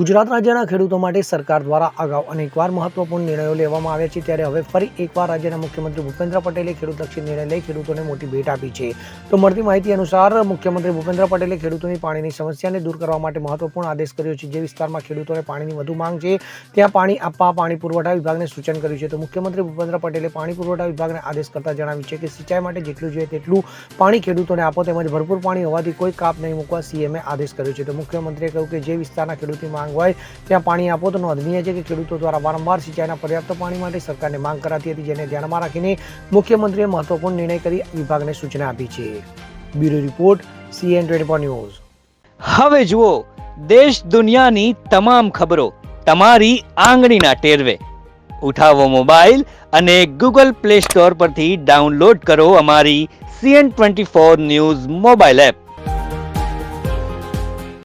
ગુજરાત રાજ્યના ખેડૂતો માટે સરકાર દ્વારા અગાઉ અનેકવાર મહત્વપૂર્ણ નિર્ણયો લેવામાં આવ્યા છે, ત્યારે હવે ફરી એકવાર રાજ્યના મુખ્યમંત્રી ભૂપેન્દ્ર પટેલે ખેડૂતલક્ષી નિર્ણય લઈ ખેડૂતોને મોટી ભેટ આપી છે. તો મળતી માહિતી અનુસાર મુખ્યમંત્રી ભૂપેન્દ્ર પટેલે ખેડૂતોની પાણીની સમસ્યાને દૂર કરવા માટે મહત્વપૂર્ણ આદેશ કર્યો છે. જે વિસ્તારમાં ખેડૂતોને પાણીની વધુ માંગ છે ત્યાં પાણી આપવા પાણી પુરવઠા વિભાગને સૂચન કર્યું છે. તો મુખ્યમંત્રી ભૂપેન્દ્ર પટેલે પાણી પુરવઠા વિભાગને આદેશ કરતા જણાવ્યું છે કે સિંચાઈ માટે જેટલું જોઈએ તેટલું પાણી ખેડૂતોને આપો, તેમજ ભરપૂર પાણી હોવાથી કોઈ કાપ નહીં મૂકવા સીએમએ આદેશ કર્યો છે. તો મુખ્યમંત્રીએ કહ્યું કે જે વિસ્તારના ખેડૂતની માંગ હોય ત્યાં પાણી આપો. તો નોંધનીય છે કે ખેડૂતો દ્વારા વારંવાર સિંચાઈના પર્યાપ્ત પાણી માટે સરકારને માંગ કરાતી હતી, જેને ધ્યાનમાં રાખીને મુખ્યમંત્રીએ મહત્વપૂર્ણ નિર્ણય કરી વિભાગને સૂચના આપી છે. Bureau report CN24 news. હવે જુઓ દેશ દુનિયાની તમામ ખબરો તમારી આંગળીના ટેરવે. ઉઠાવો મોબાઈલ અને Google Play Store પરથી ડાઉનલોડ કરો અમારી CN24 ન્યૂઝ મોબાઈલ એપ.